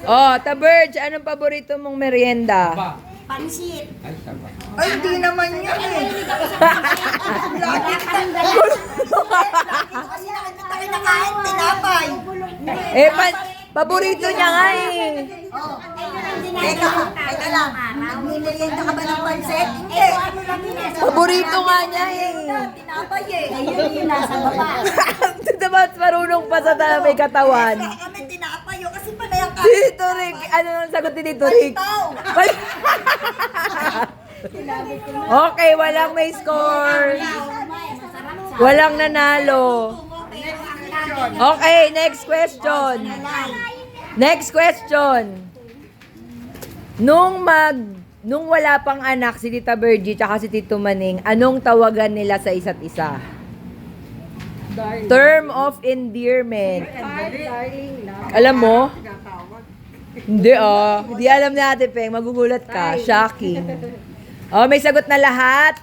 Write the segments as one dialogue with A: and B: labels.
A: Oh, Taberge, anong paborito mong merienda?
B: Pansit.
C: Ay, hindi naman yun eh. Lagi kasi nakikita kayo nakain, tinapay.
A: Paborito niya nga eh.
C: Teka lang. Nagmimerienda ka ba ng pansit? Hindi.
A: Paborito nga niya eh.
C: Tinapay eh.
B: Ayun yung nasa baba.
A: Dapat marunong pa sa may katawan.
C: Kaya kami tinapay yun kasi panay ang kain.
A: Dito Rick, ano ang sagot ni Dito Rick? Okay, walang may score. Walang nanalo. Okay, next question. Next question. Nung wala pang anak si Tita Virgie tsaka si Tito Maning, anong tawagan nila sa isa't isa? Term of endearment. Alam mo? Hindi Hindi alam ni Ate Peng. Magugulat ka. Shocking. Oh, may sagot na lahat?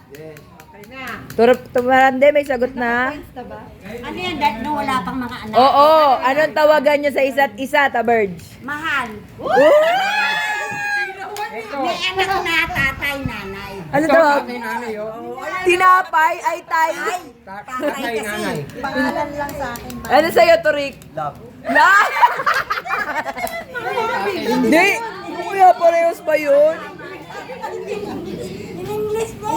A: Tumarande, may sagot na?
B: Ano yan, dahil nung wala pang mga anak?
A: Oo. Anong tawagan nyo sa isa't isa, Taberge?
B: Mahal. May anak na tatay, nanay.
A: Ano tawag? Tinapay ay tay.
C: Tatay kasi. Pangalan lang sa akin.
A: Ano sa'yo, Turik? Love. Love? Hindi. Kuya, parehos pa yun?
C: In-English na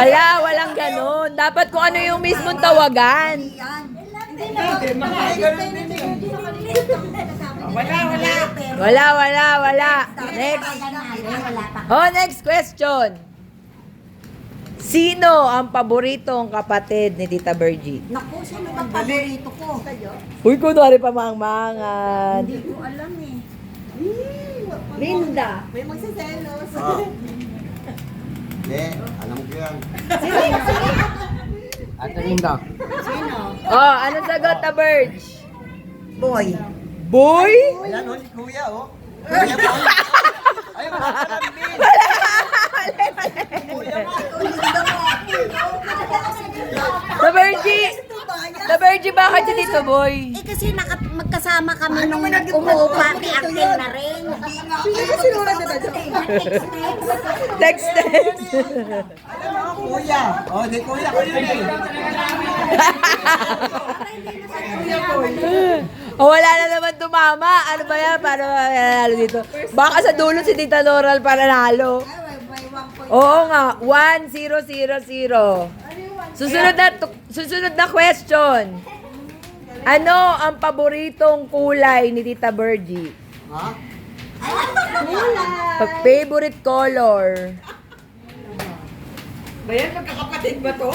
C: eh.
A: Walang ganun. Dapat kung ano yung mismong tawagan.
C: Yan.
A: Wala. Next. Oh, next question. Sino ang paboritong kapatid ni Tita Virgie?
C: Naku, sino bang paborito ko?
A: Uy, kunwari pa mangmangan.
C: Hindi ko alam eh.
B: Linda.
C: May magsaselos.
D: Hindi, alam ko yan.
E: Ate Linda.
B: Sino?
A: Oh, anong sagot, Taberge?
C: Boy.
A: Boy?
D: Ayan o, si Kuya o. Kuya pa. Ay, makakalambin.
A: Taberge, bakit si Tito Boy?
B: Eh kasi magkasama kami nung umuupa, may acting na rin.
A: Text.
D: Kuya. O, di Kuya ko yun eh.
A: Oh, wala na naman tumama. Ano ba yan? Paano manalo dito? Baka sa dulo si Tita Laurel para nalo. Oo nga. 1-0-0-0. Susunod na question. Ano ang paboritong kulay ni Tita Virgie?
D: Ha?
A: Favorite color?
C: Bayan, magkakapatid ba to?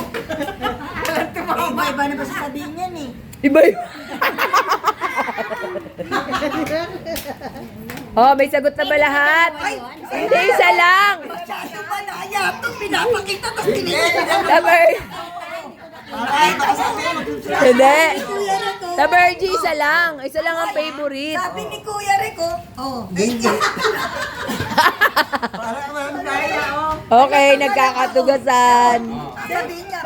C: Iba-iba na ba sasabihin yan eh?
A: Iba yun. Oh, may sagot na ba lahat? Hindi, isa lang.
C: Masyado malaya ito. Pinapakita tapos tinigil.
A: Taberge.
D: Ay, baka sabihin mo.
A: Hindi. Taberge, isa lang. Isa lang ang favorite.
C: Sabi ni Kuya Rico,
D: Hindi. Para naman kaya o.
A: Okay, nagkakatugasan.
C: sabi niya,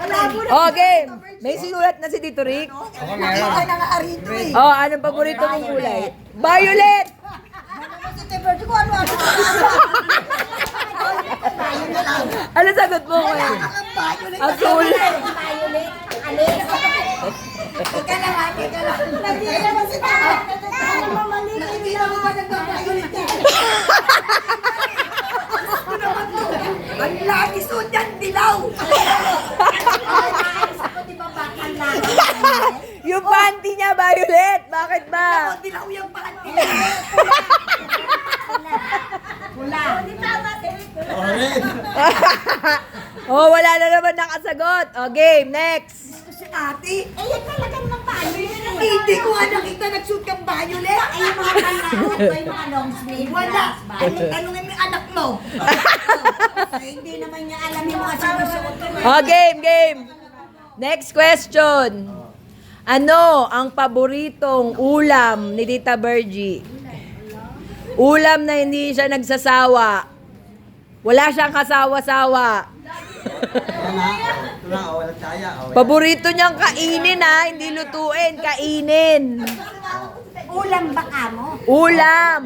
A: Okay, may sinulat na si Tito Rick.
C: makita na nga rito eh.
A: Oh, anong paborito mong kulay? Violet!
C: Si Teberto ko ano.
A: Ano sagot mo ngayon? Azul.
B: Violet, alis.
C: Teka lang ha, teka lang. Nakikita mo si Tata. Nakikita mo ba nagpa-violet eh? Gusto naman to. Ang lagi suot yan, dilaw.
B: Ako di ba bakal lang?
A: Yung panty niya, Violet. Bakit ba?
C: Ako, dilaw yung panty.
B: Pula.
D: Orin.
A: Oh, wala na naman nakasagot. Oh, game. Next.
C: Si ate,
B: Eh, yan talaga naman violet.
C: hindi ko nga nakita nag-shoot kang violet.
B: Ay, yung mga panahon ko yung mga long sleeve.
C: Wala.
B: Violet.
C: Tanungin mo yung anak mo.
B: Eh, hindi naman niya alam yung mga sinusuot ko.
A: Oh, game. Next question. Ano ang paboritong ulam ni Tita Virgie? Ulam na hindi siya nagsasawa. Wala siyang kasawa-sawa.
D: Yan na. Ito na, o, walang kaya. O, yan.
A: Paborito niyang kainin ha, hindi lutuin, kainin.
B: Ulam baka mo.
A: Ulam.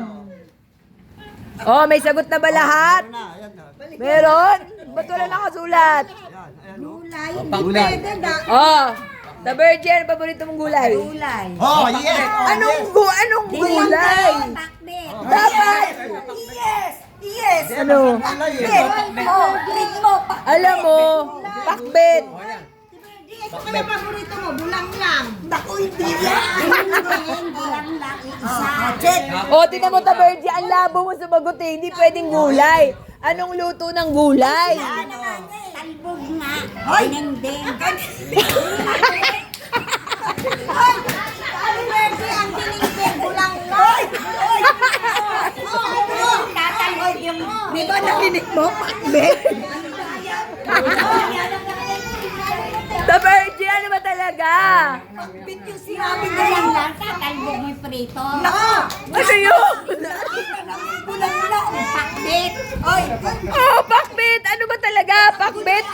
A: Oh, may sagot na ba lahat?
D: Ayan na, ayan na.
A: Meron? Ba't wala nakasulat?
D: Ayan, ayan o.
B: Gulay, hindi
D: Gulay.
B: pwede na.
A: Oh, the Virgin, ano paborito mong gulay?
B: Gulay.
D: Oh, yes! Oh,
A: Anong
D: yes.
A: anong gulay?
B: Pakbet.
A: Dapat!
C: Yes! Yes!
A: Ano?
D: Gulay eh.
C: Oh, green mo.
A: Alam mo, pakbet.
B: Ito kaya paborito mo, bulang lang.
C: Naku, hindi yan.
B: Bulang lang, isa.
C: Check.
A: O, tinan mo, the Virgin, ang labo mo sumagot eh. Hindi pwedeng gulay. Anong luto ng gulay?
B: Talbog nga. Dinding. Sabi Mercy, ang dinding, bulang lang. Tatalbog yung...
C: Di ba narinig mo? Pakbet.
A: The Virgin, ano ba talaga?
C: Pakbet yung sinabi ko
B: Bulang
C: lang.
B: lang, tatalbog mo yung prito.
C: Naku!
A: Ano yun?
C: Bulang lang.
B: Pakbet.
C: Oy!
A: Oh, pakbet! Ano ba talaga? Pakbet?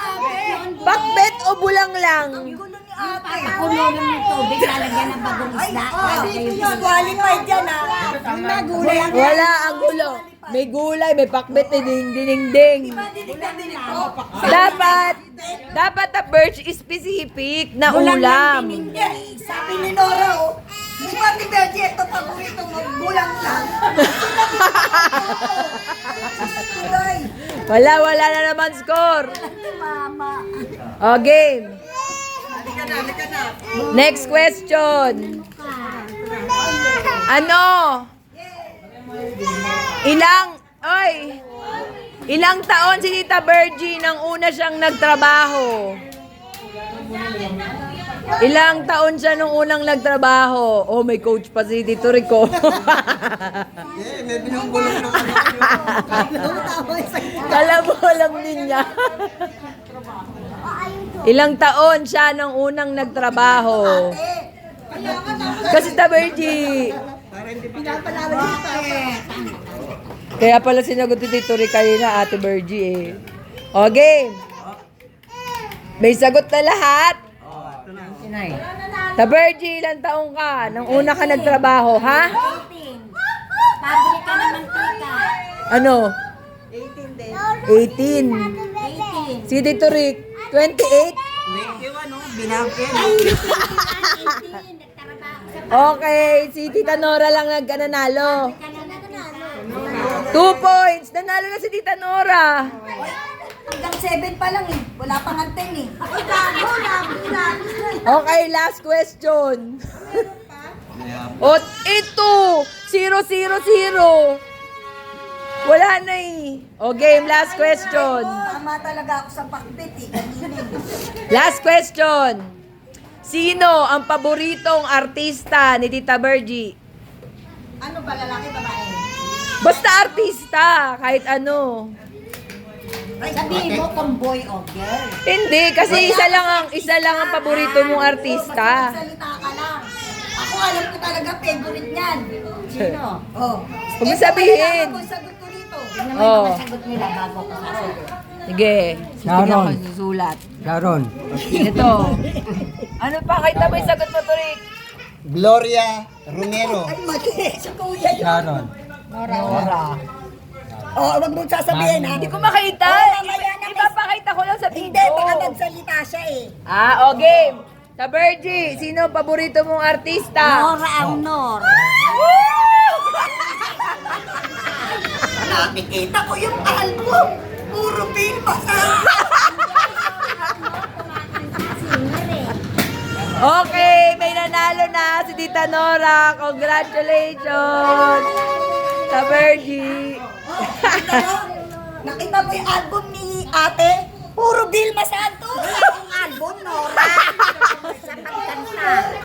A: Pakbet o bulang lang?
C: Gulo ni ate.
B: Pakulong ng tubig, lalagyan ng bagong isda.
C: Dito yun. Qualified yan ha. Yung nagulay ang
A: Wala ang gulo. May gulay, may pakbet, may ding-ding-ding.
C: dinig ko.
A: Dapat the birch specific na
B: Bulang
A: ulam.
B: lang,
C: Hindi. Sabi ni Nora, oh. Di ba ni Bergie, ito paborito mo, bulang lang. Tuloy.
A: Wala na naman score.
C: Mama.
A: O, game. Next question. Ano? Ilang taon si Tita Virgie nang una siyang nagtrabaho? Ilang taon siya nung unang nagtrabaho? Oh, may coach pa si Tito Rico.
D: Eh, may binunggulong ng ano.
A: Kala mo alam din niya. Ilang taon siya nung unang nagtrabaho? Kasi Tita Virgie. Kaya pala sinagot ni Tito Rico kanina, Ate Virgie eh. O, game. May sagot na lahat. Ta Virgie, ilang taong ka nung una ka nagtrabaho, ha?
B: 18. Pabrika naman tika.
A: Ano? 18.
B: 18.
A: Si Tito Rick, 28?
B: Nagtrabaho
A: Okay, si Tita Nora lang nagkananalo.
B: ka na natin.
A: 2 points. Nanalo na si Tita Nora.
C: Hanggang 7 pa lang eh. Wala pang anteng eh.
A: Okay, last question. O, ito. 0-0-0. Wala na eh. O, game, last question.
C: Tama talaga ako sa pakbet eh. Kanina eh.
A: Last question. Sino ang paboritong artista ni Tita Virgie?
C: Ano ba, lalaki, babae?
A: Basta artista, kahit ano.
B: Sabihin mo kung boy o girl.
A: Hindi, kasi isa lang ang paborito mong artista.
C: Salita ka lang. Ako alam ko talaga favorite niyan.
B: Sino?
C: Oh.
A: Huwag mo sabihin.
C: Ako sagot ko rito.
B: Tignan mo
A: Oh.
B: yung sagot nila bago ko sasagot.
A: Sige.
E: Sharon.
A: Sige, susulat.
E: Sharon.
A: Ito. Ano pa? Kahit na ba yung sagot mo, Turik?
D: Gloria Romero.
C: Ay, mali. Si kuya yun.
E: Sharon.
C: Oh, wag mong sasabihin ha.
A: Hindi ko makita.
C: mamaya na, miss.
A: Ipapakita ko lang sa video.
C: Hindi, baka nagsalita siya eh.
A: Ah, o game. Sa Virgie, sino ang paborito mong artista?
B: Nora ang Nor.
C: Nakikita ko yung album. Puro Vilma.
A: Okay, may nanalo na si Tita Nora. Congratulations! Sa Virgie.
C: Nakita mo yung album ni ate? Puro Vilma Santos.
B: Ang album, Nora. Sa pagkanta.